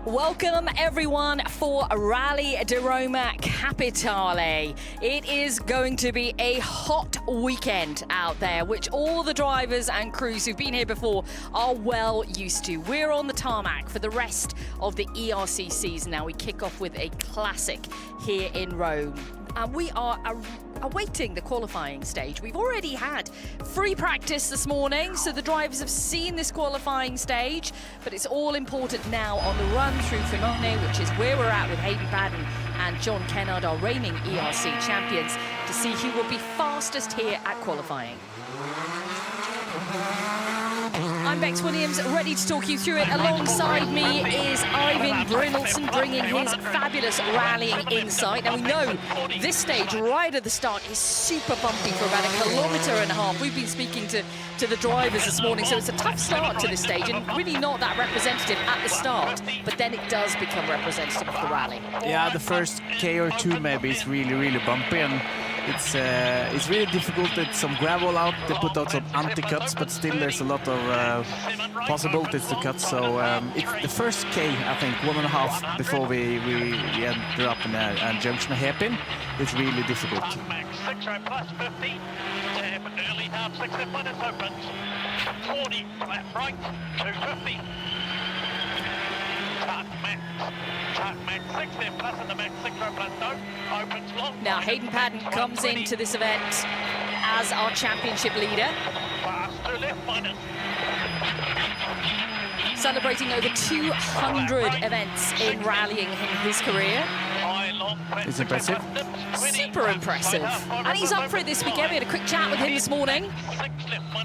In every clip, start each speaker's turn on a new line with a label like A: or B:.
A: Welcome everyone for Rally di Roma Capitale. It is going to be a hot weekend out there, which all the drivers and crews who've been here before are well used to. We're on the tarmac for the rest of the ERC season now. We kick off with a classic here in Rome. And we are awaiting the qualifying stage. We've already had free practice this morning, so the drivers have seen this qualifying stage, but it's all important now on the run through Finone, which is where we're at with Hayden Paddon and John Kennard, our reigning ERC champions, to see who will be fastest here at qualifying. I'm Bex Williams, ready to talk you through it. Alongside me is Ivan Brynildsen, bringing his fabulous rallying insight. Now we know this stage right at the start is super bumpy for about 1.5 kilometers. We've been speaking to the drivers this morning, so it's a tough start to this stage and really not that representative at the start, but then it does become representative of the rally.
B: Yeah, the first K or two maybe is really bumpy, and it's really difficult. It's some gravel out, they put out some anti-cuts, but still there's a lot of possibilities to cut. So it's the first K, I think, 1.5 before we enter up in a junction hairpin. It's really difficult.
C: 6 plus 50, early half 6 when it's open, 40 flat right, 250. Tuck max 60 plus in the max 6 plus no, opens long.
A: Now Hayden Paddon comes into this event as our championship leader.
C: Fast to left minus.
A: Celebrating over 200 events in rallying in his career.
B: It's impressive.
A: Super impressive. And he's up for it this weekend. We had a quick chat with him this morning.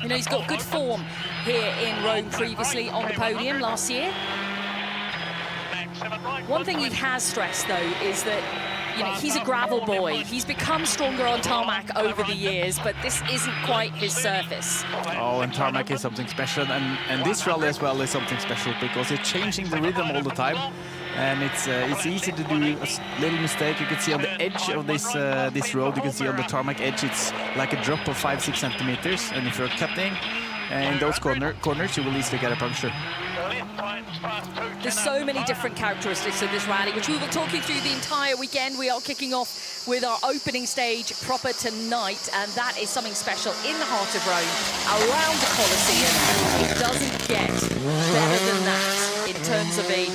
A: You know, he's got good form here in Rome previously on the podium last year. One thing he has stressed, though, is that, you know, he's a gravel boy. He's become stronger on tarmac over the years, but this isn't quite his surface.
B: Oh, and tarmac is something special, and this rally as well is something special because it's changing the rhythm all the time, and it's easy to do a little mistake. You can see on the edge of this road, you can see on the tarmac edge, it's like a drop of 5-6 centimeters, and if you're cutting in those corners, you will easily get a puncture.
A: There's so many different characteristics of this rally, which we will talk you through the entire weekend. We are kicking off with our opening stage proper tonight, and that is something special in the heart of Rome, around the Colosseum. It doesn't get better than that in terms of a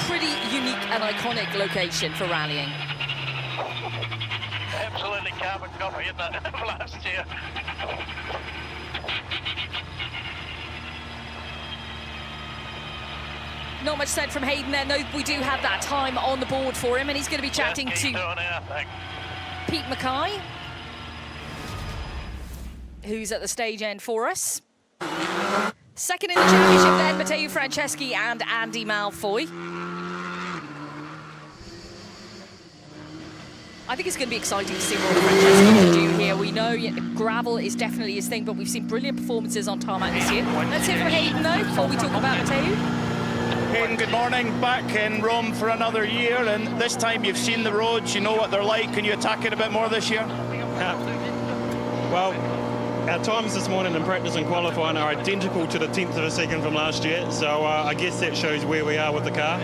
A: pretty unique and iconic location for rallying.
C: Absolutely carbon copy in the last year.
A: Not much said from Hayden there. No, we do have that time on the board for him, and he's going to be chatting to Pete Mackay, who's at the stage end for us. Second in the championship then, Matteo Franceschi and Andy Malfoy. I think it's going to be exciting to see what Franceschi can do here. We know gravel is definitely his thing, but we've seen brilliant performances on tarmac this year. Let's hear from Hayden, though, before we talk about Matteo.
D: Hayden, good morning. Back in Rome for another year, and this time you've seen the roads, you know what they're like. Can you attack it a bit more this year?
E: Well, our times this morning in practice and qualifying are identical to the 10th of a second from last year, so I guess that shows where we are with the car.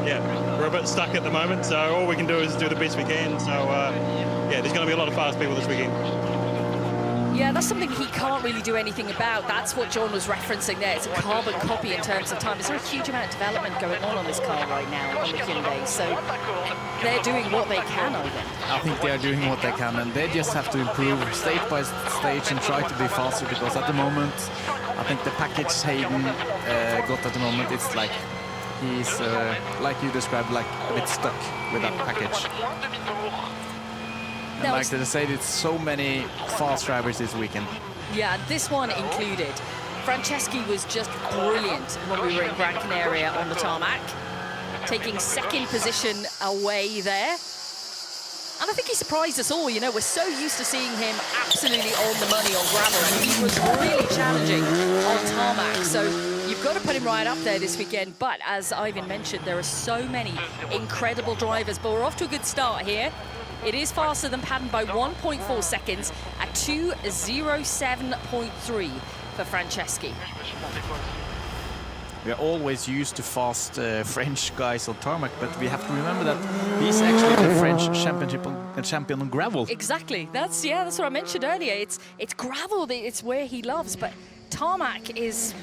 E: Yeah, we're a bit stuck at the moment, so all we can do is do the best we can. So, yeah, there's going to be a lot of fast people this weekend.
A: Yeah, that's something he can't really do anything about. That's what John was referencing there. It's a carbon copy in terms of time. There's a huge amount of development going on this car right now on the Hyundai, so they're doing what they can, I think.
B: I think they are doing what they can, and they just have to improve stage by stage and try to be faster, because at the moment, I think the package Hayden got at the moment, it's like he's, like you described, like a bit stuck with that package. And like I said, it's so many fast drivers this weekend.
A: Yeah, this one included. Franceschi was just brilliant when we were in Gran Canaria on the tarmac, taking second position away there. And I think he surprised us all. You know, we're so used to seeing him absolutely on the money on gravel, and he was really challenging on tarmac. So you've got to put him right up there this weekend. But as Ivan mentioned, there are so many incredible drivers. But we're off to a good start here. It is faster than Paddon by 1.4 seconds at 2:07.3 for Franceschi.
B: we are always used to fast French guys on tarmac, but we have to remember that he's actually the French champion on gravel.
A: Exactly. That's what I mentioned earlier. It's gravel. It's where he loves, but tarmac is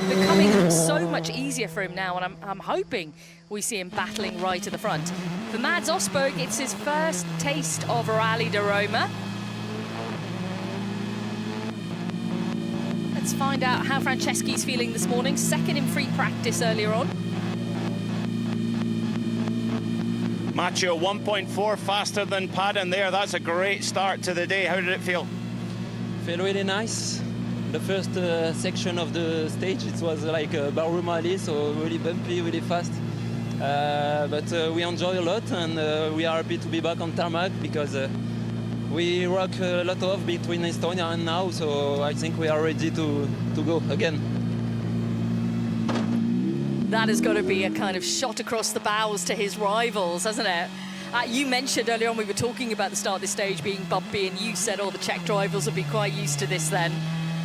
A: becoming so much easier for him now, and I'm hoping we see him battling right at the front. For Mads Osberg, it's his first taste of Rally de Roma. Let's find out how Franceschi's feeling this morning. Second in free practice earlier on.
D: Macho 1.4 faster than Padden there. That's a great start to the day. How did it feel?
F: Felt really nice. The first section of the stage, it was like a ballroom rally, so really bumpy, really fast. But we enjoy a lot, and we are happy to be back on tarmac because we rock a lot of between Estonia and now, so I think we are ready to go again.
A: That has got to be a kind of shot across the bows to his rivals, hasn't it? You mentioned earlier on we were talking about the start of the stage being bumpy, and you said, the Czech drivers will be quite used to this then,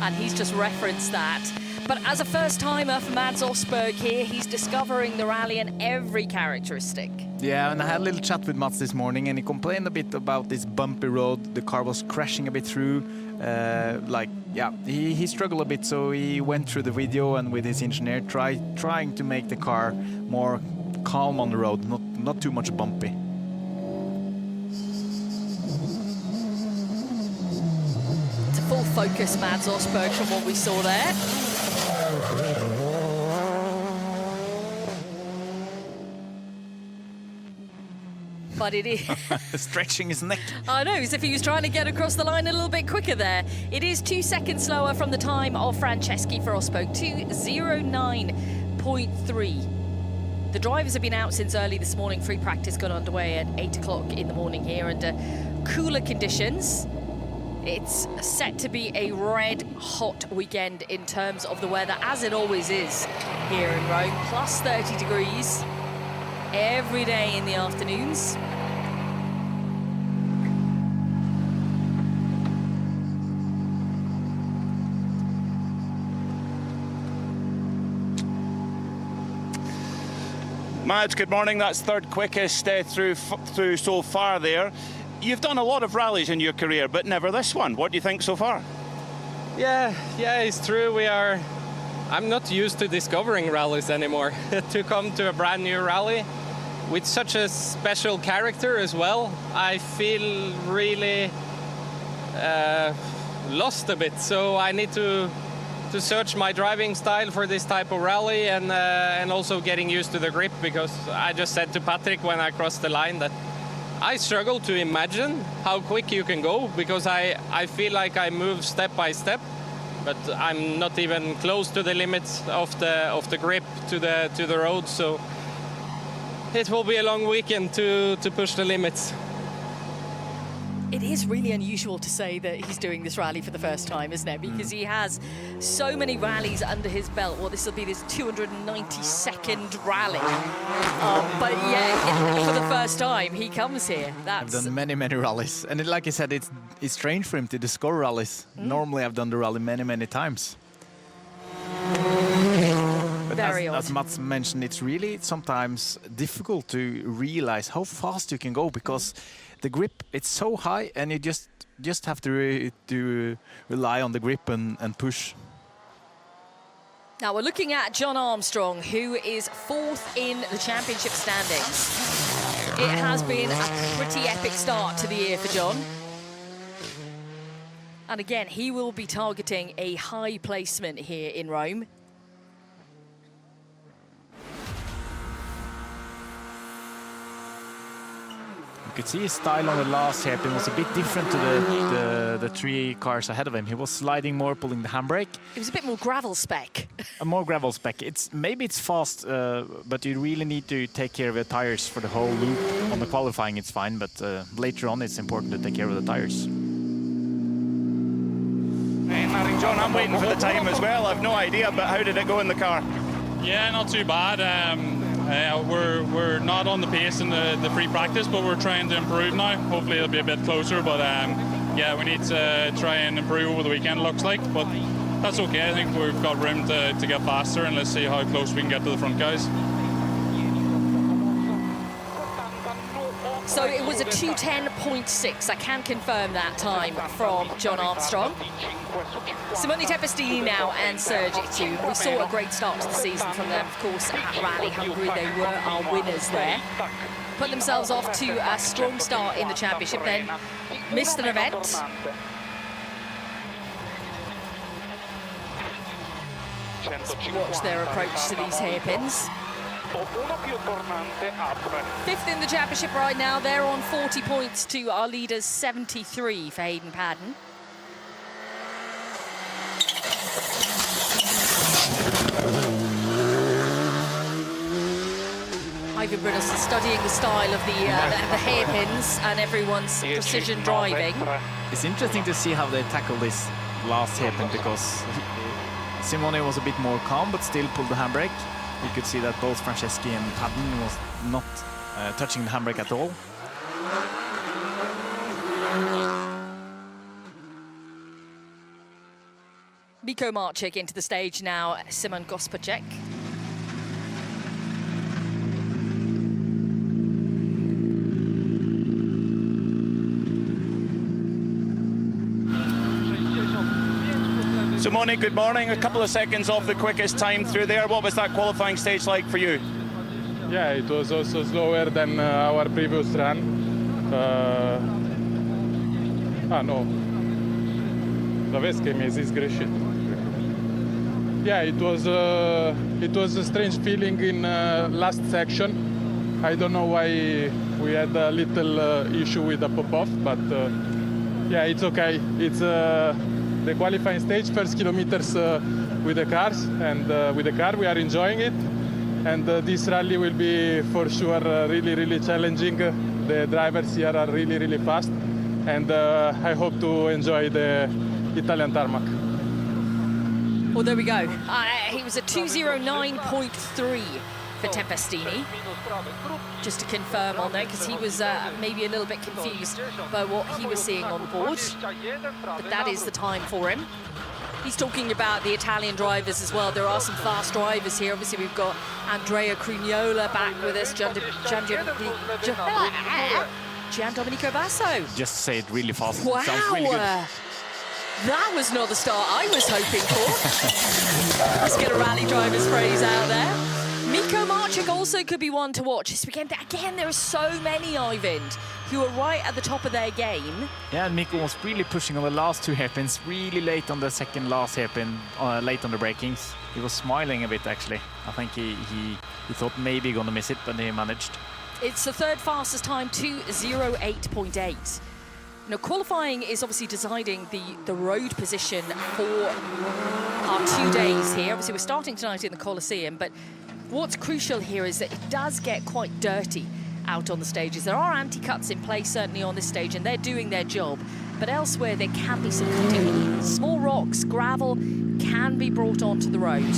A: and he's just referenced that. But as a first-timer for Mads Osberg here, he's discovering the rally and every characteristic.
B: Yeah, and I had a little chat with Mats this morning, and he complained a bit about this bumpy road. The car was crashing a bit through. He struggled a bit, so he went through the video and with his engineer trying to make the car more calm on the road, not too much bumpy.
A: It's a full focus Mads Osberg from what we saw there. But it is
B: stretching his neck.
A: I know, as if he was trying to get across the line a little bit quicker there. It is 2 seconds slower from the time of Franceschi for Osberg, 2:09.3. The drivers have been out since early this morning. Free practice got underway at 8 o'clock in the morning here under cooler conditions. It's set to be a red hot weekend in terms of the weather, as it always is here in Rome. Plus 30 degrees every day in the afternoons.
D: Mads, good morning. That's third quickest through so far there. You've done a lot of rallies in your career, but never this one. What do you think so far?
G: Yeah, it's true. I'm not used to discovering rallies anymore. To come to a brand new rally with such a special character as well, I feel really lost a bit. So I need to search my driving style for this type of rally, and also getting used to the grip, because I just said to Patrick when I crossed the line that I struggle to imagine how quick you can go, because I feel like I move step by step, but I'm not even close to the limits of the grip to the road. So it will be a long weekend to push the limits.
A: It is really unusual to say that he's doing this rally for the first time, isn't it? Because he has so many rallies under his belt. Well, this will be his 292nd rally. But yeah, for the first time, he comes here.
B: I've done many rallies. And like I said, it's strange for him to discover rallies. Normally, I've done the rally many times. But as Mats mentioned, it's really sometimes difficult to realize how fast you can go, because the grip, it's so high, and you just have to rely on the grip and push.
A: Now we're looking at John Armstrong, who is 4th in the championship standings. It has been a pretty epic start to the year for John. And again, he will be targeting a high placement here in Rome.
B: You could see his style on the last hairpin was a bit different to the three cars ahead of him. He was sliding more, pulling the handbrake.
A: It was a bit more gravel spec.
B: A more gravel spec. Maybe it's fast, but you really need to take care of the tires for the whole loop. On the qualifying, it's fine, but later on, it's important to take care of the tires.
D: Hey, John, I'm waiting for the time as well. I've no idea, but how did it go in the car?
E: Yeah, not too bad. We're not on the pace in the free practice, but we're trying to improve now. Hopefully it'll be a bit closer, but yeah, we need to try and improve over the weekend, looks like. But
H: that's okay. I think we've got room to get faster, and let's see how close we can get to the front guys.
A: So it was a 2:10.6. I can confirm that time from John Armstrong. Simone Tempestini now and Serge Itu. We saw a great start to the season from them. Of course, at Rally Hungary, they were our winners there. Put themselves off to a strong start in the championship, then missed an event. Watch their approach to these hairpins. Fifth in the championship right now. They're on 40 points to our leaders 73 for Hayden Paddon. Ivan Brinos is studying the style of the hairpins and everyone's precision driving.
B: It's interesting to see how they tackle this last hairpin, because Simone was a bit more calm but still pulled the handbrake. You could see that both Franceschi and Paddon was not touching the handbrake at all.
A: Miko Marczyk into the stage now, Simon Gospacek.
D: Simone, good morning. A couple of seconds off the quickest time through there. What was that qualifying stage like for you?
H: Yeah, it was also slower than our previous run. No. Zavesky mi zis greșit. Yeah, it was a strange feeling in last section. I don't know why we had a little issue with the pop-off, but yeah, it's okay. It's the qualifying stage, first kilometers with the cars, and with the car we are enjoying it. And this rally will be for sure really challenging. The drivers here are really fast, and I hope to enjoy the Italian tarmac.
A: Well, there we go. He was a 2:09.3 for Tempestini. Just to confirm on there, because he was maybe a little bit confused by what he was seeing on the board. But that is the time for him. He's talking about the Italian drivers as well. There are some fast drivers here. Obviously, we've got Andrea Crugnola back with us, Gian Domenico Basso.
B: Just say it really fast.
A: Wow.
B: Sounds really good.
A: That was not the start I was hoping for. Let's get a rally driver's phrase out there. Miko Marczyk also could be one to watch this weekend. Again, there are so many, Ivan, who are right at the top of their game.
B: Yeah, and Miko was really pushing on the last two hairpins, really late on the second last hairpin, late on the brakings. He was smiling a bit, actually. I think he thought maybe gonna miss it, but he managed.
A: It's the third fastest time, 2:08.8. Now, qualifying is obviously deciding the road position for our 2 days here. Obviously, we're starting tonight in the Colosseum, but what's crucial here is that it does get quite dirty out on the stages. There are anti-cuts in place, certainly on this stage, and they're doing their job. But elsewhere, there can be some cutting. Small rocks, gravel can be brought onto the road.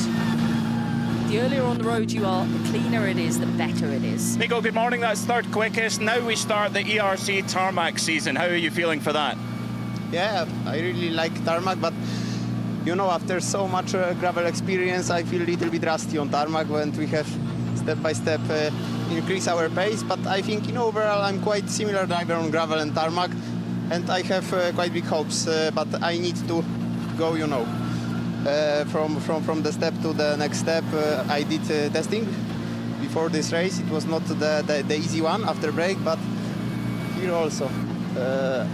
A: The earlier on the road you are, the cleaner it is, the better it is.
D: Nico, good morning. That's third quickest. Now we start the ERC tarmac season. How are you feeling for that?
I: Yeah, I really like tarmac, but you know, after so much gravel experience, I feel a little bit rusty on tarmac when we have step by step increase our pace. But I think in overall, I'm quite similar driver on gravel and tarmac, and I have quite big hopes. But I need to go, you know, from the step to the next step. I did testing before this race. It was not the easy one after break, but here also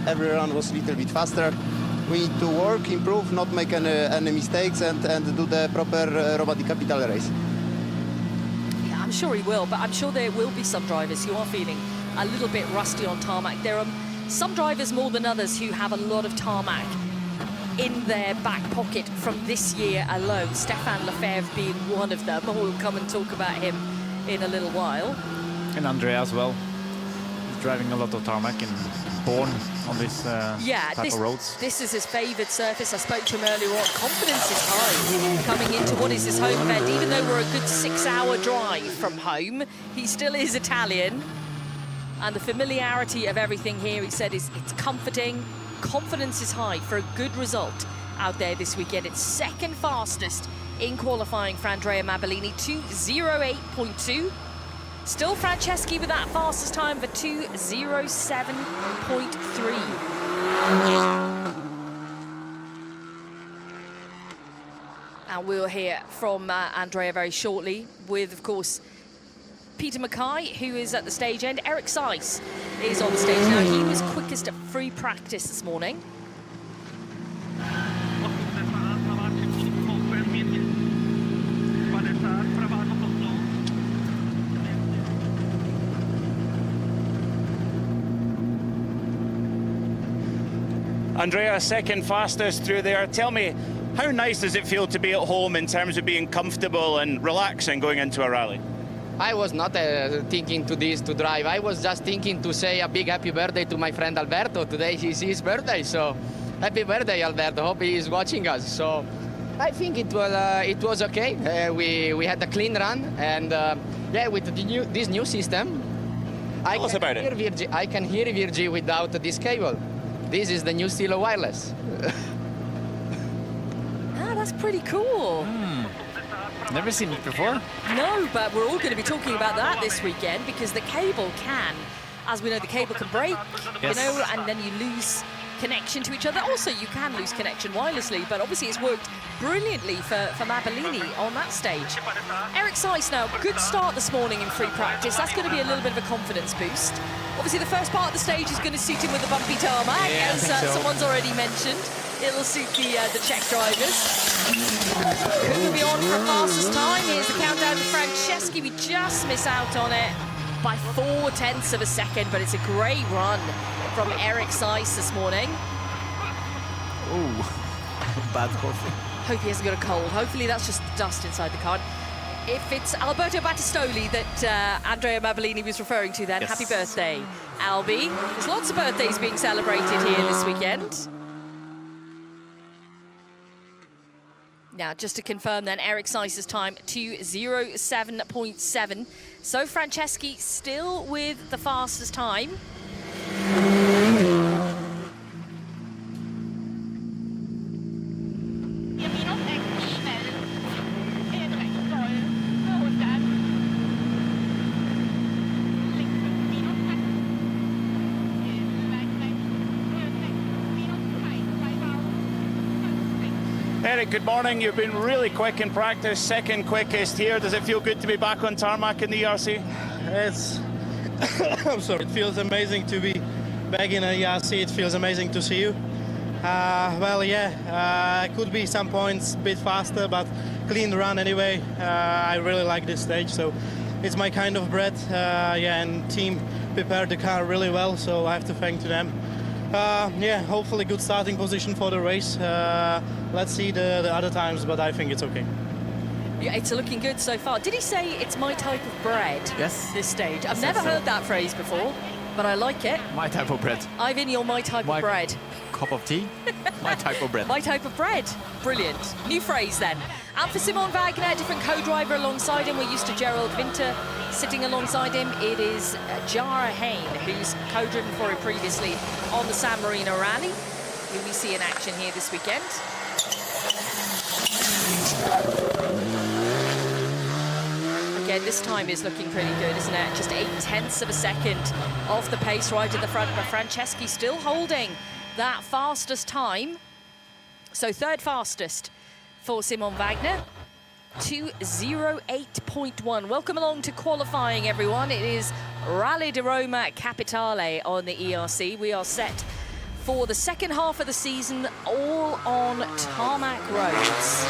I: every run was a little bit faster. We need to work, improve, not make any mistakes, and do the proper Roma di Capitale race.
A: Yeah, I'm sure he will, but I'm sure there will be some drivers who are feeling a little bit rusty on tarmac. There are some drivers more than others who have a lot of tarmac in their back pocket from this year alone. Stéphane Lefebvre being one of them. We'll come and talk about him in a little while.
B: And Andrea as well. He's driving a lot of tarmac and born on this type of roads.
A: This is his favoured surface. I spoke to him earlier on. Confidence is high coming into what is his home event. Even though we're a good 6-hour drive from home, he still is Italian. And the familiarity of everything here, he said, it's comforting. Confidence is high for a good result out there this weekend. It's second fastest in qualifying for Andrea Mabellini, 2:08.2. Still Franceschi with that fastest time for 2:07.3. And we'll hear from Andrea very shortly with, of course, Peter Mackay, who is at the stage end. Eric Seiss is on the stage now. He was quickest at free practice this morning.
D: Andrea, second fastest through there. Tell me, how nice does it feel to be at home in terms of being comfortable and relaxing going into a rally?
J: I was not thinking to this to drive. I was just thinking to say a big happy birthday to my friend Alberto. Today is his birthday, so happy birthday, Alberto. Hope he is watching us. So I think it was okay. We had a clean run, and yeah, with this new system, I can hear Virgi without this cable. This is the new Stilo wireless.
A: Ah, that's pretty cool.
B: Never seen it before.
A: No, but we're all going to be talking about that this weekend because the cable can, as we know, the cable can break,
B: Yes.
A: you know, and then you lose connection to each other. Also, you can lose connection wirelessly, but obviously it's worked brilliantly for Mabellini on that stage. Eric Seiss now, good start this morning in free practice. That's going to be a little bit of a confidence boost. Obviously, the first part of the stage is going to suit him with the bumpy tarmac,
B: Yeah,
A: as
B: I think so.
A: someone's already mentioned. It'll suit the Czech drivers. Who will be on for fastest time? Here's the countdown to Franceschi. We just miss out on it by 0.4 of a second, but it's a great run from Eric Seiss this morning.
B: Ooh, bad coffee.
A: Hope he hasn't got a cold. Hopefully that's just dust inside the car. If it's Alberto Battistoli that Andrea Mabellini was referring to then,
B: Yes.
A: happy birthday, Albi. There's lots of birthdays being celebrated here this weekend. Now, just to confirm then, Eric Seiss's time, 2:07.7. So Franceschi still with the fastest time.
D: Eric, good morning. You've been really quick in practice, second quickest here. Does it feel good to be back on tarmac in the ERC?
E: It's I'm sorry. It feels amazing to be back in a ERC. It feels amazing to see you. Well, yeah, could be some points a bit faster, but clean run anyway. I really like this stage, so it's my kind of bread. Yeah, and team prepared the car really well, so I have to thank to them. Yeah, hopefully good starting position for the race. Let's see the other times, but I think it's okay.
A: Yeah, it's looking good so far. Did he say it's my type of bread?
B: Yes.
A: This stage. I've
B: Yes,
A: never
B: so.
A: heard that phrase before, but I like it.
B: My type of bread.
A: Ivan, you're my type of bread.
B: Cup of tea. My type of bread.
A: My type of bread. Brilliant. New phrase then. And for Simon Wagner, different co-driver alongside him. We're used to Gerald Winter sitting alongside him. It is Jara Hain, who's co-driven for him previously on the San Marino Rally, who we see in action here this weekend. Again, this time is looking pretty good, isn't it? Just 0.8 of a second off the pace right at the front, but Franceschi still holding that fastest time. So third fastest for Simon Wagner, 2:08.1. Welcome along to qualifying, everyone. It is Rally di Roma Capitale on the ERC. We are set for the second half of the season, all on tarmac roads.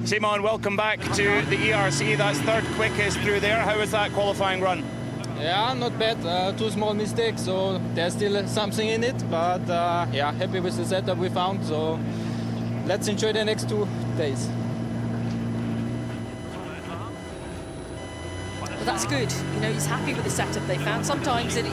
D: Simon, welcome back to the ERC. That's third quickest through there. How was that qualifying run?
F: Yeah, not bad. 2 small mistakes, so there's still something in it. But yeah, happy with the setup we found. So let's enjoy the next 2 days.
A: But that's good. You know, he's happy with the setup they found. Sometimes it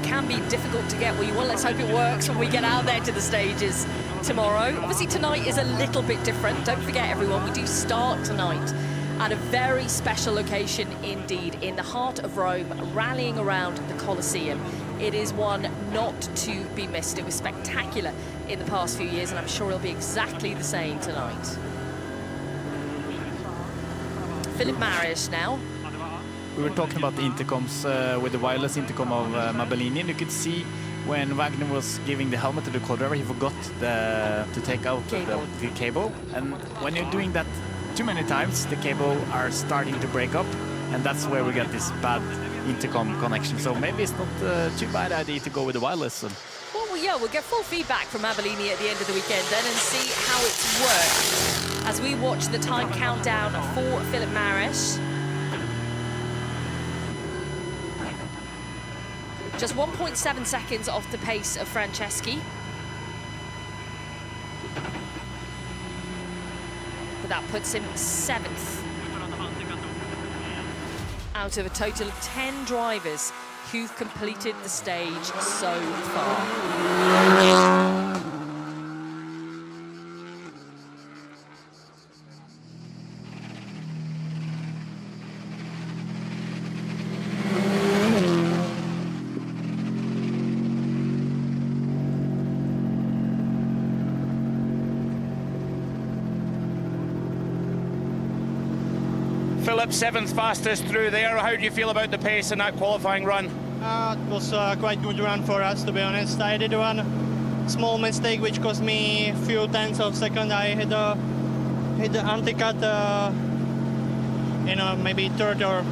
A: can be difficult to get where you want. Let's hope it works when we get out there to the stages tomorrow. Obviously tonight is a little bit different. Don't forget, everyone, we do start tonight at a very special location indeed, in the heart of Rome, rallying around the Colosseum. It is one not to be missed. It was spectacular in the past few years, and I'm sure it'll be exactly the same tonight. Philip Marish now.
B: We were talking about the intercoms with the wireless intercom of Mabellini, and you could see when Wagner was giving the helmet to the co-driver, he forgot to take out the cable. And when you're doing that too many times, the cable are starting to break up, and that's where we get this bad intercom connection. So maybe it's not too bad idea to go with the wireless.
A: Well, yeah, we'll get full feedback from Mabellini at the end of the weekend then and see how it's worked as we watch the time countdown for Philip Marish. Just 1.7 seconds off the pace of Franceschi. But that puts him 7th out of a total of 10 drivers who've completed the stage so far.
D: Philip, 7th fastest through there. How do you feel about the pace in that qualifying run?
K: It was quite good run for us, to be honest. I did one small mistake which cost me a few tenths of second. I hit the anti-cut, maybe third or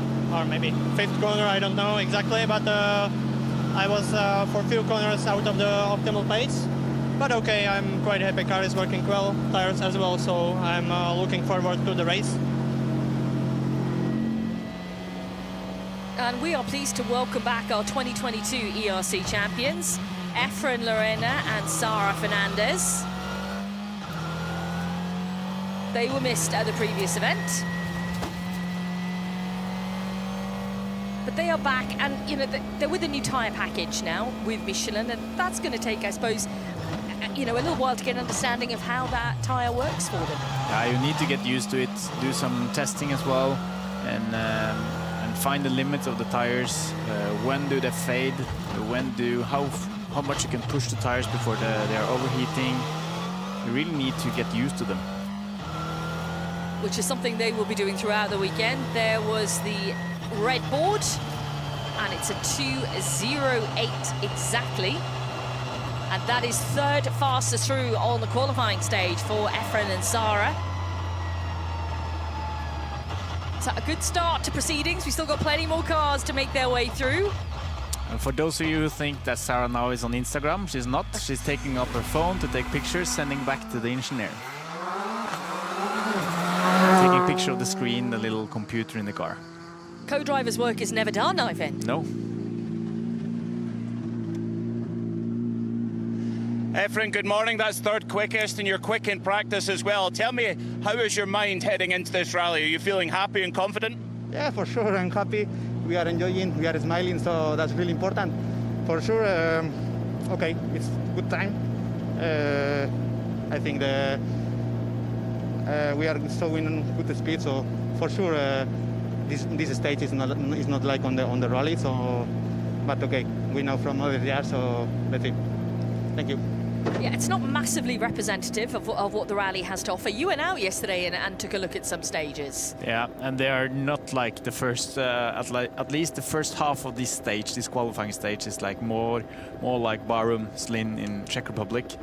K: maybe 5th corner, I don't know exactly, but I was for a few corners out of the optimal pace. But okay, I'm quite happy. Car is working well, tires as well, so I'm looking forward to the race.
A: And we are pleased to welcome back our 2022 ERC champions, Efren Lorena and Sara Fernandez. They were missed at the previous event. But they are back, and they're with a new tyre package now with Michelin, and that's going to take, I suppose, a little while to get an understanding of how that tyre works for them.
B: Yeah, you need to get used to it, do some testing as well, and find the limits of the tires. When do they fade? How much you can push the tires before they are overheating. You really need to get used to them.
A: Which is something they will be doing throughout the weekend. There was the red board, and it's a 2:08 exactly. And that is 3rd fastest through on the qualifying stage for Efren and Sara. So a good start to proceedings. We've still got plenty more cars to make their way through.
B: And for those of you who think that Sara now is on Instagram, she's not. She's taking up her phone to take pictures, sending back to the engineer. Taking a picture of the screen, the little computer in the car.
A: Co-driver's work is never done, Ivan.
B: No.
D: Efren, good morning. That's 3rd quickest, and you're quick in practice as well. Tell me, how is your mind heading into this rally? Are you feeling happy and confident?
I: Yeah, for sure, I'm happy. We are enjoying, we are smiling, so that's really important. For sure, okay, it's good time. I think we are showing good speed, so for sure this stage is not like on the rally. So, but okay, we know from other years, so let's see. Thank you.
A: Yeah, it's not massively representative of what the rally has to offer. You went out yesterday and took a look at some stages.
B: Yeah, and they are not like the first, at least the first half of this stage, this qualifying stage is like more like Barum, Slin in Czech Republic.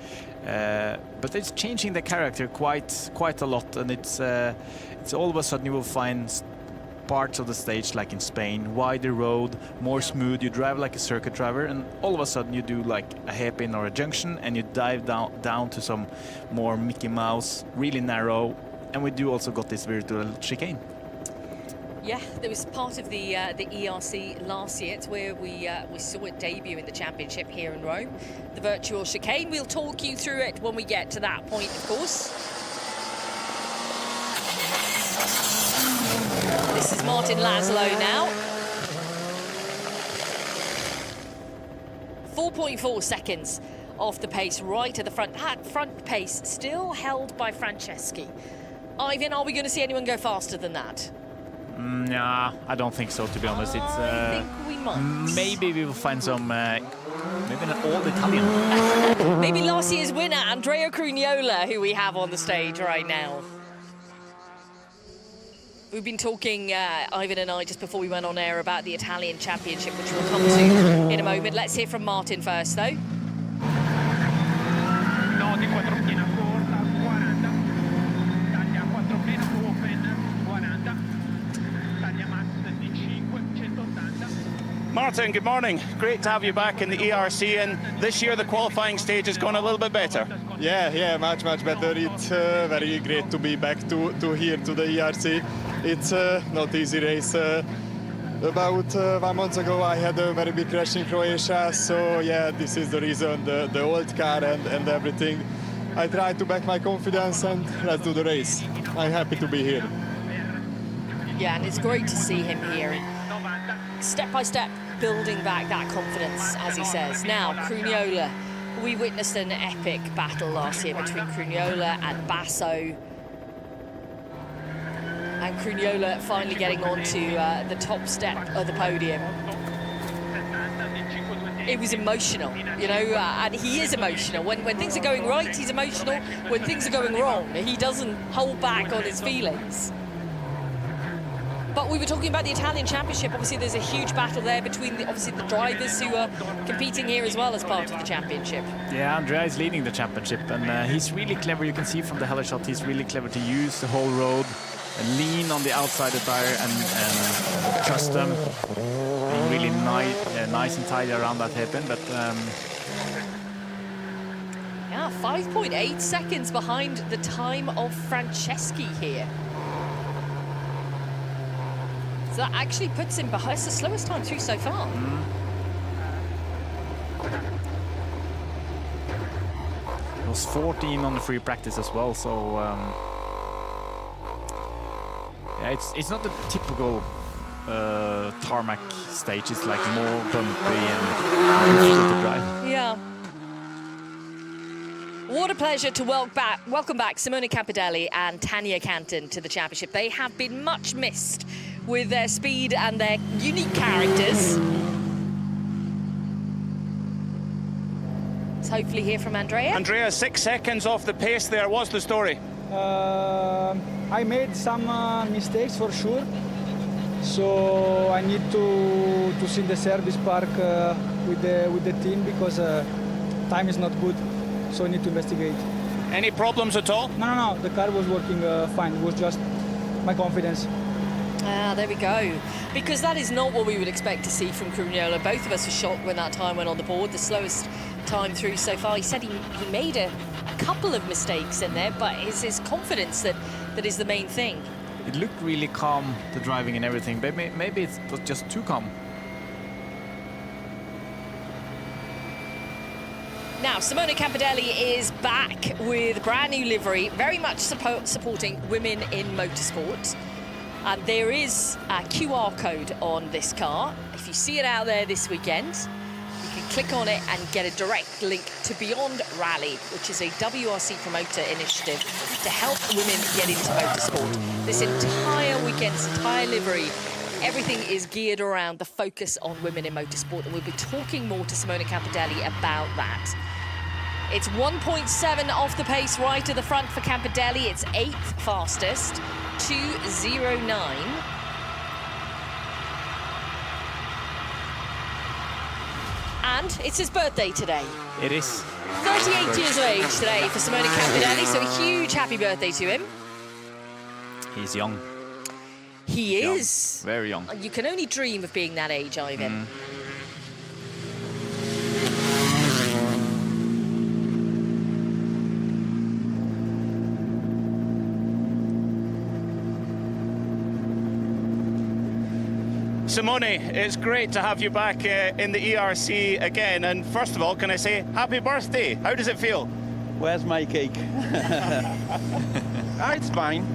B: But it's changing the character quite a lot, and it's all of a sudden you will find parts of the stage like in Spain, wider road, more smooth, you drive like a circuit driver, and all of a sudden you do like a hairpin or a junction and you dive down to some more Mickey Mouse, really narrow, and we do also got this virtual chicane.
A: Yeah, there was part of the ERC last year. It's where we saw it debut in the championship here in Rome. The virtual chicane, we'll talk you through it when we get to that point, of course. This This is Martin Laszlo now. 4.4 seconds off the pace, right at the front. That front pace still held by Franceschi. Ivan, are we going to see anyone go faster than that?
B: Nah, I don't think so, to be honest. It's
A: I think we might.
B: maybe we will find some, maybe an old Italian.
A: Maybe last year's winner, Andrea Crugnola, who we have on the stage right now. We've been talking, Ivan and I, just before we went on air about the Italian Championship, which we'll come to in a moment. Let's hear from Martin first, though.
D: Martin, good morning. Great to have you back in the ERC, and this year the qualifying stage has gone a little bit better.
L: Yeah, much better. It's very great to be back to here to the ERC. It's not easy race. About 1 month ago I had a very big crash in Croatia, so yeah, this is the reason, the old car and everything. I try to back my confidence and let's do the race. I'm happy to be here.
A: Yeah, and it's great to see him here. Step by step, building back that confidence, as he says. Now, Crugnola. We witnessed an epic battle last year between Crugnola and Basso. And Crugnola finally getting onto the top step of the podium. It was emotional, you know, and he is emotional. When things are going right, he's emotional. When things are going wrong, he doesn't hold back on his feelings. But we were talking about the Italian Championship. Obviously, there's a huge battle there between, obviously, the drivers who are competing here as well as part of the championship.
B: Yeah, Andrea is leading the championship, and he's really clever. You can see from the heli shot, he's really clever to use the whole road and lean on the outside of the tire and trust them. Being really nice and tidy around that hairpin, but...
A: Yeah, 5.8 seconds behind the time of Franceschi here. So that actually puts him behind. It's the slowest time through so far.
B: It was 14 on the free practice as well, so yeah, it's not the typical tarmac stage. It's like more bumpy and difficult to drive.
A: Yeah. What a pleasure to welcome back Simone Capitale and Tanya Canton to the championship. They have been much missed with their speed and their unique characters. Let's hopefully hear from Andrea.
D: Andrea, 6 seconds off the pace there. What's the story?
M: I made some mistakes for sure. So I need to see the service park with the team because time is not good. So I need to investigate.
D: Any problems at all?
M: No. The car was working fine. It was just my confidence.
A: Ah, there we go. Because that is not what we would expect to see from Crugnola. Both of us were shocked when that time went on the board. The slowest time through so far. He said he made a couple of mistakes in there, but it's his confidence that is the main thing.
B: It looked really calm, the driving and everything, but maybe it was just too calm.
A: Now, Simone Capitale is back with brand new livery, very much supporting women in motorsport. And there is a QR code on this car. If you see it out there this weekend, you can click on it and get a direct link to Beyond Rally, which is a WRC promoter initiative to help women get into motorsport. This entire weekend, this entire livery, everything is geared around the focus on women in motorsport, and we'll be talking more to Simone Capitale about that. It's 1.7 off the pace right to the front for Capitale. It's 8th fastest. 2:09. And it's his birthday today.
B: It is.
A: 38 years of age today for Simone Capitale, so a huge happy birthday to him.
B: He's young.
A: He is.
B: Very young.
A: You can only dream of being that age, Ivan.
D: Simone, it's great to have you back in the ERC again. And first of all, can I say happy birthday? How does it feel?
N: Where's my cake? It's fine.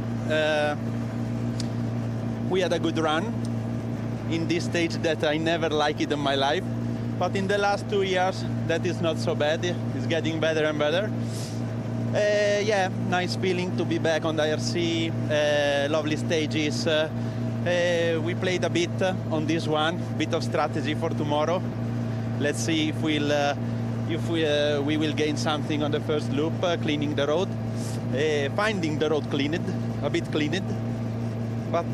N: we had a good run in this stage that I never liked it in my life. But in the last 2 years, that is not so bad. It's getting better and better. Yeah, nice feeling to be back on the ERC. Lovely stages. We played a bit on this one, bit of strategy for tomorrow. Let's see if we will gain something on the first loop, cleaning the road, finding the road cleaned, a bit cleaned. But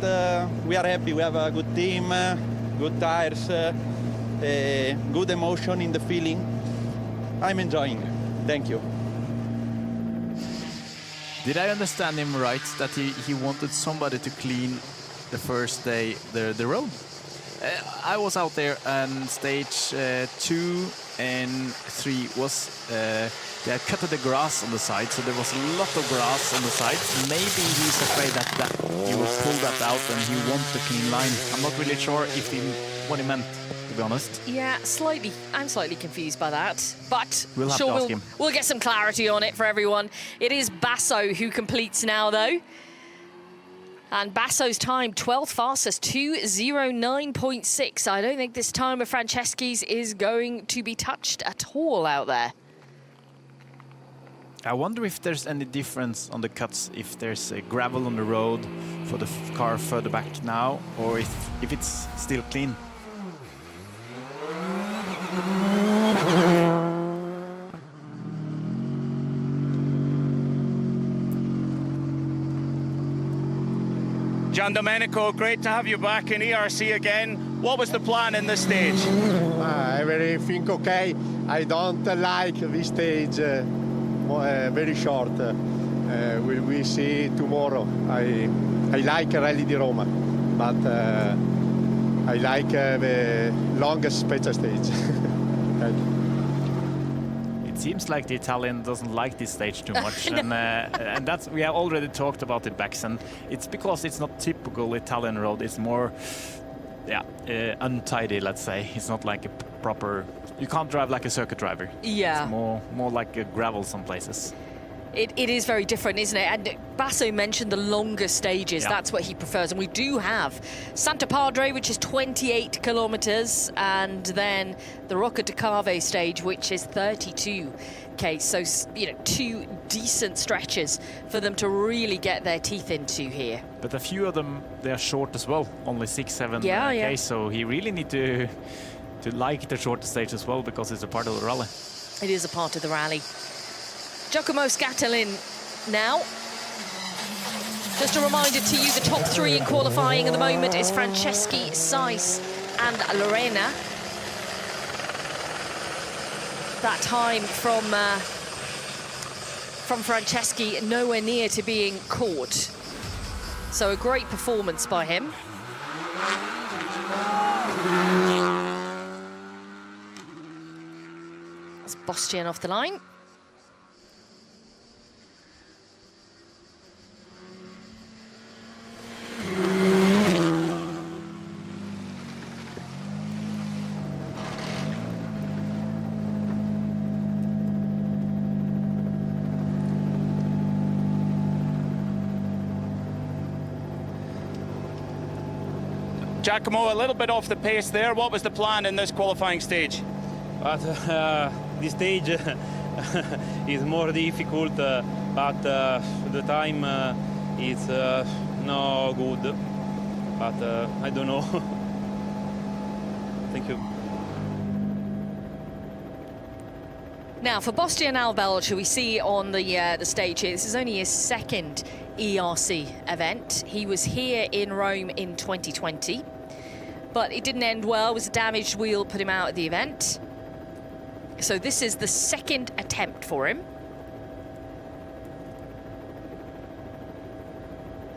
N: we are happy. We have a good team, good tires, good emotion in the feeling. I'm enjoying. Thank you.
B: Did I understand him right that he wanted somebody to clean the first day the road? I was out there and stage 2 and 3 was they had cut the grass on the side, so there was a lot of grass on the side. Maybe he's afraid that he will pull that out and he wants a clean line. I'm not really sure what he meant, to be honest.
A: Yeah, slightly. I'm slightly confused by that, but
B: we'll have to ask him.
A: We'll get some clarity on it for everyone. It is Basso who completes now, though. And Basso's time, 12th fastest, 2:09.6. I don't think this time of Franceschi's is going to be touched at all out there.
B: I wonder if there's any difference on the cuts, if there's a gravel on the road for the car further back now, or if it's still clean.
D: Gian Domenico, great to have you back in ERC again. What was the plan in this stage?
O: Everything okay. I don't like this stage very short. We see tomorrow. I like Rally di Roma, but I like the longest special stage. Thank you.
B: It seems like the Italian doesn't like this stage too much, and that's, we have already talked about it, Bex, and it's because it's not typical Italian road. It's more, untidy, let's say. It's not like a proper. You can't drive like a circuit driver.
A: Yeah.
B: It's more like a gravel some places.
A: It is very different, isn't it? And Basso mentioned the longer stages.
B: Yeah.
A: That's what he prefers. And we do have Santa Padre, which is 28 kilometers, and then the Rocca di Cave stage, which is 32K. So, you know, 2 decent stretches for them to really get their teeth into here.
B: But a few of them, they are short as well, only 6-7K.
A: Yeah.
B: So he really need to like the shorter stage as well, because it's a part of the rally.
A: It is a part of the rally. Giacomo Scatolin now. Just a reminder to you, the top 3 in qualifying at the moment is Franceschi, Saiz and Lorena. That time from Franceschi nowhere near to being caught. So a great performance by him. That's Bostian off the line.
D: Giacomo, a little bit off the pace there. What was the plan in this qualifying stage?
F: But this stage is more difficult, but the time is no good. But I don't know. Thank you.
A: Now, for Bostian Albelch, who we see on the stage here, this is only his second ERC event. He was here in Rome in 2020, but it didn't end well. It was a damaged wheel, put him out of the event. So this is the second attempt for him.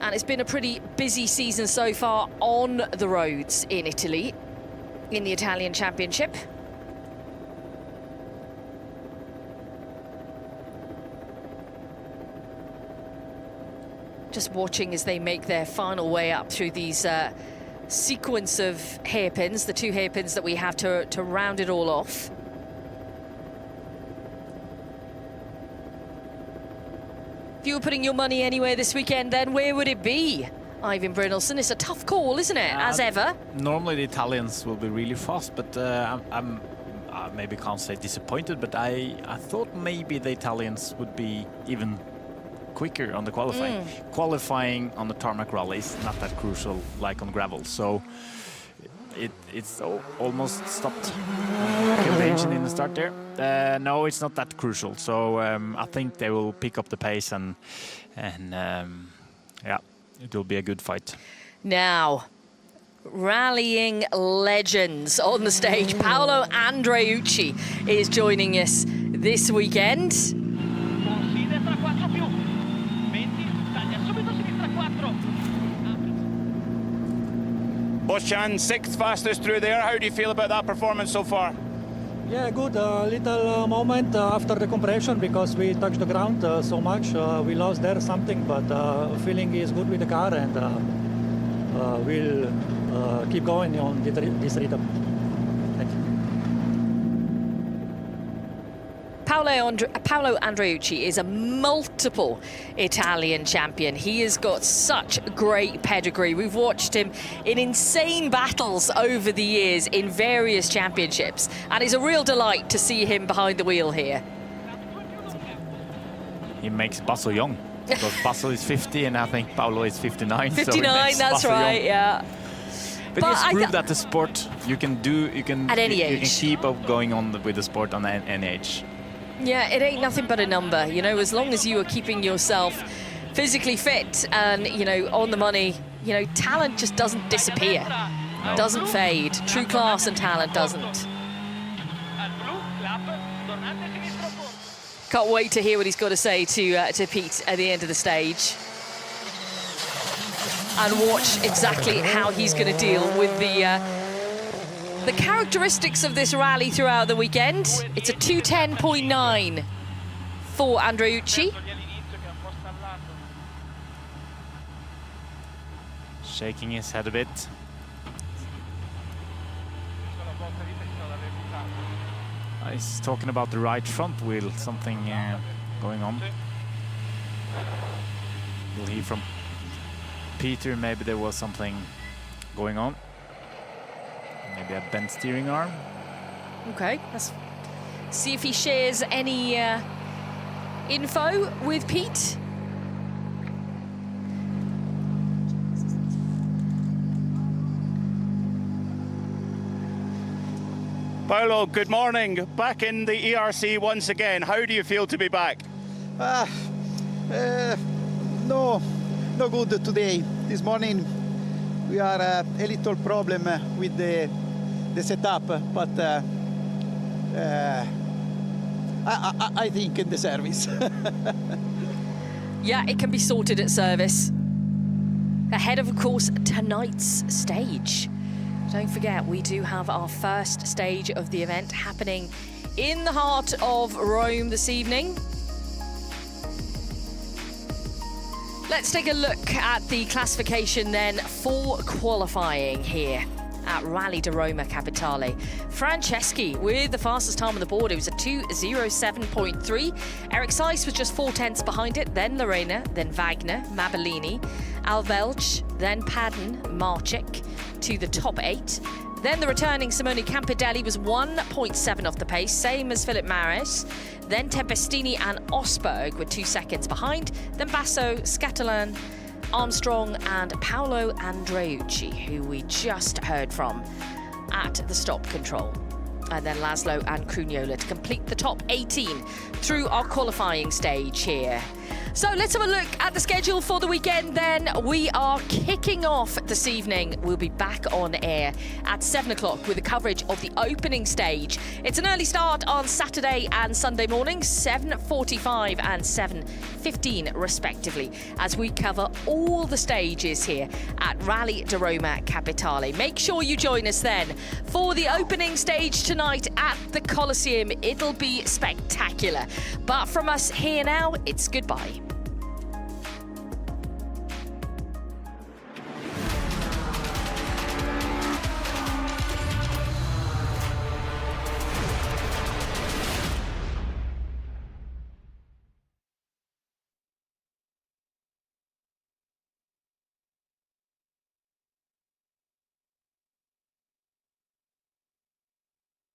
A: And it's been a pretty busy season so far on the roads in Italy, in the Italian Championship. Just watching as they make their final way up through these sequence of hairpins, the 2 hairpins that we have to round it all off. If you were putting your money anywhere this weekend, then where would it be? Ivan Brynolfsson. It's a tough call, isn't it, as ever?
B: Normally the Italians will be really fast, but I'm maybe can't say disappointed, but I thought maybe the Italians would be even quicker on the qualifying. Qualifying on the tarmac rally is not that crucial like on gravel, so it's almost stopped. Killed the engine in the start there. No, it's not that crucial, so I think they will pick up the pace and yeah, it will be a good fight.
A: Now, rallying legends on the stage. Paolo Andreucci is joining us this weekend.
D: Boshan, sixth fastest through there. How do you feel about that performance so far?
P: Yeah, good. Little moment after the compression because we touched the ground so much. We lost there something, but feeling is good with the car, and we'll keep going on this rhythm. Thank you.
A: Paolo Andreucci is a multiple Italian champion. He has got such great pedigree. We've watched him in insane battles over the years in various championships, and it's a real delight to see him behind the wheel here.
B: He makes Basso young, because Basso is 50 and I think Paolo is 59.
A: 59, that's right, yeah.
B: But he's proved that the sport you can
A: at any age.
B: You can keep up going on with the sport on any age.
A: Yeah, it ain't nothing but a number, you know, as long as you are keeping yourself physically fit and, you know, on the money, you know, talent just doesn't disappear, doesn't fade. True class and talent doesn't. Can't wait to hear what he's got to say to Pete at the end of the stage. And watch exactly how he's going to deal with the characteristics of this rally throughout the weekend. It's a 2:10.9 for Andreucci.
B: Shaking his head a bit. He's talking about the right front wheel, something going on. We'll hear from Peter, maybe there was something going on. Maybe a bent steering arm.
A: Okay, let's see if he shares any info with Pete.
D: Paolo, good morning. Back in the ERC once again. How do you feel to be back?
Q: No good today. This morning we are a little problem with the setup, but I think in the service.
A: Yeah, it can be sorted at service. Ahead of course, tonight's stage. Don't forget, we do have our first stage of the event happening in the heart of Rome this evening. Let's take a look at the classification then for qualifying here at Rally di Roma Capitale. Franceschi with the fastest time on the board. It was a 2:07.3. Eric Seiss was just 4 tenths behind it. Then Lorena, then Wagner, Mabellini, Alvelch, then Padden, Marchik to the top 8. Then the returning Simone Campidelli was 1.7 off the pace, same as Philip Maris. Then Tempestini and Osberg were 2 seconds behind. Then Basso, Scatellin, Armstrong and Paolo Andreucci, who we just heard from at the stop control. And then Laszlo and Crugnola to complete the top 18 through our qualifying stage here. So let's have a look at the schedule for the weekend then. We are kicking off this evening. We'll be back on air at 7 o'clock with the coverage of the opening stage. It's an early start on Saturday and Sunday morning, 7:45 and 7:15 respectively, as we cover all the stages here at Rally di Roma Capitale. Make sure you join us then for the opening stage tonight at the Coliseum. It'll be spectacular. But from us here now, it's goodbye.